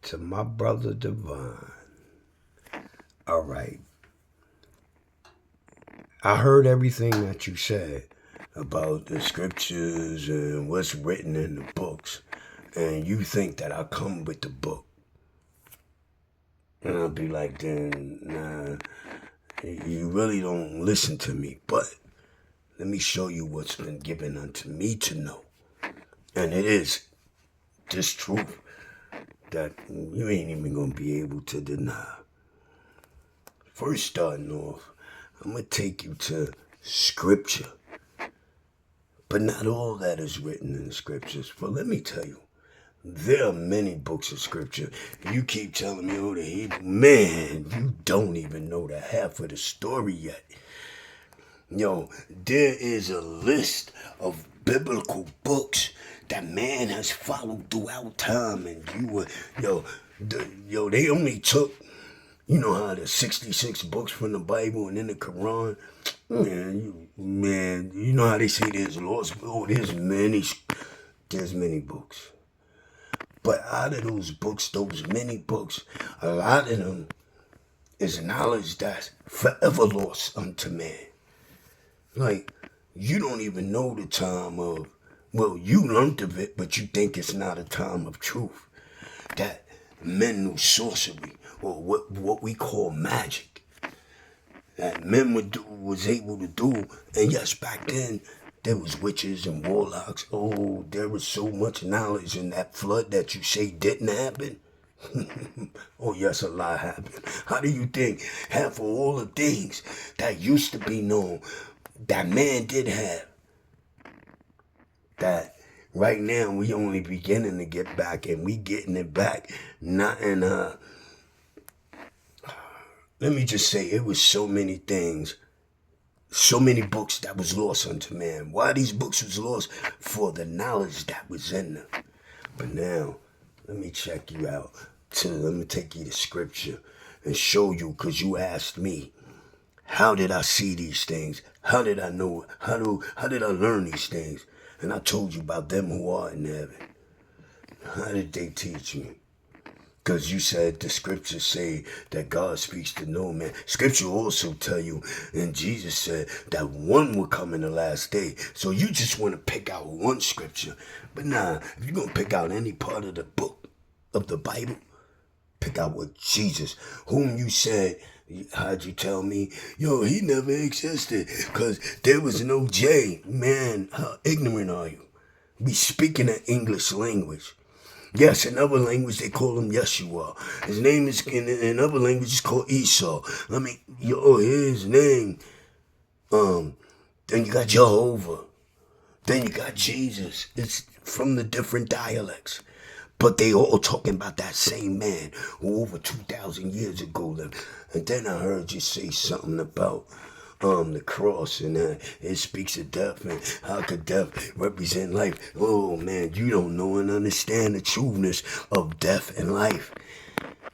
to my brother Divine. All right. I heard everything that you said about the scriptures and what's written in the books. And you think that I come with the book. And I'll be like, then, nah, you really don't listen to me. But let me show you what's been given unto me to know. And it is this truth that you ain't even going to be able to deny. First starting off, I'm going to take you to scripture. But not all that is written in the scriptures. But let me tell you, there are many books of scripture. You keep telling me, oh, the Hebrew. Man, you don't even know the half of the story yet. Yo, there is a list of biblical books that man has followed throughout time. And you were, they only took, you know how there's 66 books from the Bible and then the Quran. Man, you know how they say there's lost. Oh, there's many books. But out of those books, those many books, a lot of them is knowledge that's forever lost unto man. Like, you don't even know the time of, well, you learned of it, but you think it's not a time of truth. That men knew sorcery, or what we call magic. That men was able to do. And yes, back then, there was witches and warlocks. Oh, there was so much knowledge in that flood that you say didn't happen. Oh, yes, a lot happened. How do you think half of all the things that used to be known that man did have, that right now we only beginning to get back, and we getting it back, not in let me just say, it was so many things, so many books that was lost unto man. Why these books was lost? For the knowledge that was in them. But now, let me check you out. Let me take you to scripture and show you, because you asked me, how did I see these things? How did I know? How did I learn these things? And I told you about them who are in heaven. How did they teach me? Because you said the scriptures say that God speaks to no man. Scripture also tell you, and Jesus said that one will come in the last day. So you just want to pick out one scripture. But nah, if you're going to pick out any part of the book of the Bible, pick out what Jesus, whom you said, how'd you tell me? Yo, he never existed because there was no J. Man, how ignorant are you? We speaking an English language. Yes, in other language they call him Yeshua. His name is, in other languages, called Esau. His name. Then you got Jehovah. Then you got Jesus. It's from the different dialects. But they all talking about that same man who over 2,000 years ago lived. And then I heard you say something about the cross, and it speaks of death, and how could death represent life? Oh man, you don't know and understand the trueness of death and life.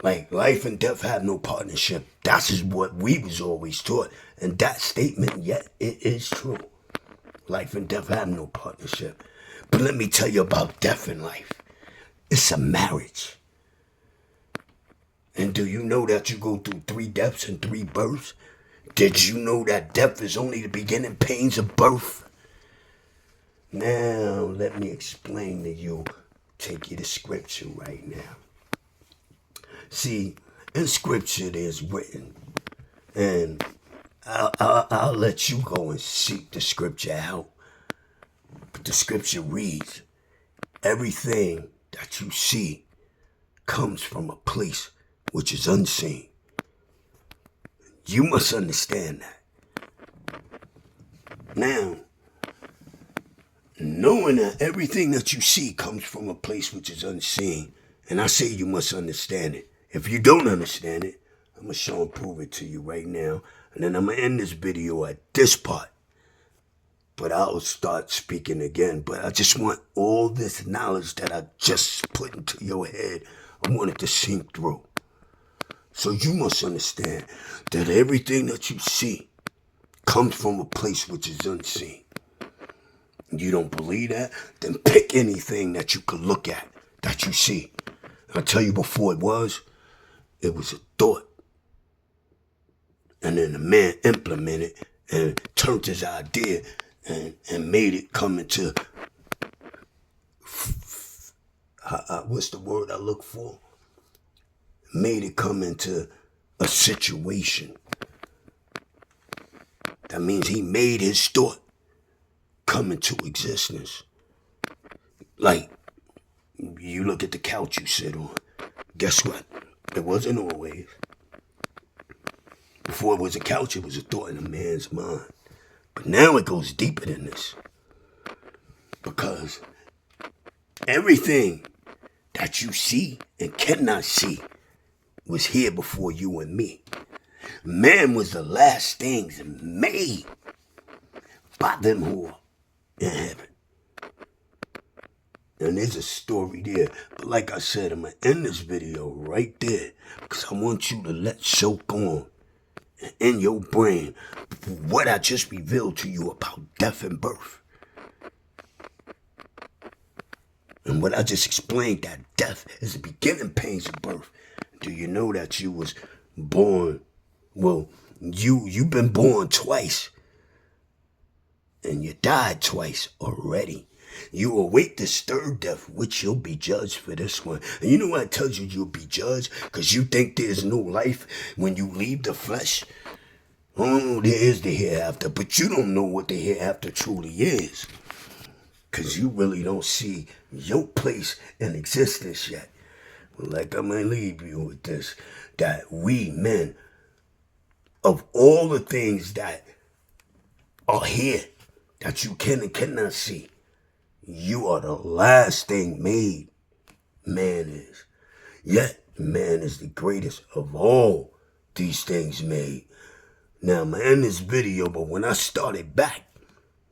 Like, life and death have no partnership. That's just what we was always taught. And that statement, yet it is true. Life and death have no partnership. But let me tell you about death and life. It's a marriage. And do you know that you go through 3 deaths and 3 births? Did you know that death is only the beginning pains of birth? Now, let me explain to you. Take you to scripture right now. See, in scripture there's written, and I'll let you go and seek the scripture out. But the scripture reads, everything that you see comes from a place which is unseen. You must understand that. Now, knowing that everything that you see comes from a place which is unseen, and I say you must understand it. If you don't understand it, I'm going to show and prove it to you right now, and then I'm going to end this video at this part. But I'll start speaking again. But I just want all this knowledge that I just put into your head, I want it to sink through. So you must understand that everything that you see comes from a place which is unseen. You don't believe that? Then pick anything that you could look at, that you see. I'll tell you before it was a thought. And then the man implemented and turned his idea and made it come into, what's the word I look for? Made it come into a situation. That means he made his thought come into existence. Like, you look at the couch you sit on. Guess what? It wasn't always. Before it was a couch, it was a thought in a man's mind. But now it goes deeper than this. Because everything that you see and cannot see was here before you and me. Man was the last things made by them who are in heaven. And there's a story there. But like I said, I'm going to end this video right there. Because I want you to let soak on in your brain what I just revealed to you about death and birth. And what I just explained, that death is the beginning pains of birth. Do you know that you was born? Well, you've been born twice. And you died twice already. You await this third death, which you'll be judged for this one. And you know why it tells you you'll be judged? Because you think there's no life when you leave the flesh. Oh, there is the hereafter, but you don't know what the hereafter truly is. Because you really don't see your place in existence yet. Like, I'm going to leave you with this, that we men, of all the things that are here, that you can and cannot see, you are the last thing made. Man is. Yet, man is the greatest of all these things made. Now, I'm going to end this video, but when I started back,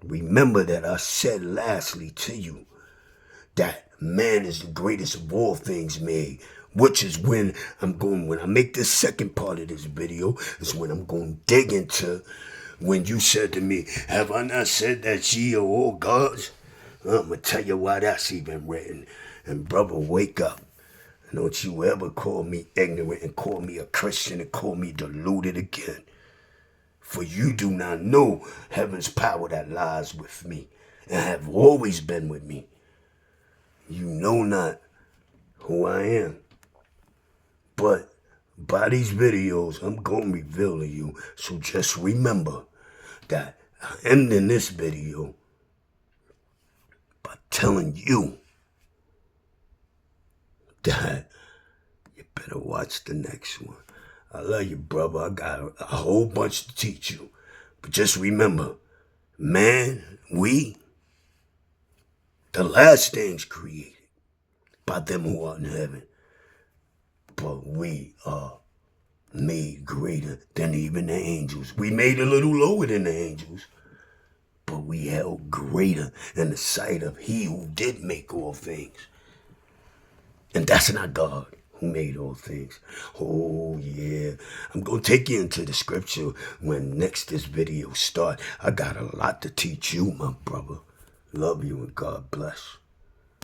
remember that I said lastly to you that man is the greatest of all things made, which is when I make this second part of this video, is when I'm going to dig into when you said to me, have I not said that ye are all gods? I'm going to tell you why that's even written. And brother, wake up. Don't you ever call me ignorant and call me a Christian and call me deluded again. For you do not know heaven's power that lies with me and have always been with me. You know not who I am. But by these videos, I'm going to reveal to you. So just remember that I'm ending this video by telling you that you better watch the next one. I love you, brother. I got a whole bunch to teach you. But just remember, man, we, the last things created by them who are in heaven. But we are made greater than even the angels. We made a little lower than the angels. But we held greater in the sight of he who did make all things. And that's not God who made all things. Oh, yeah. I'm going to take you into the scripture when next this video starts. I got a lot to teach you, my brother. Love you and God bless.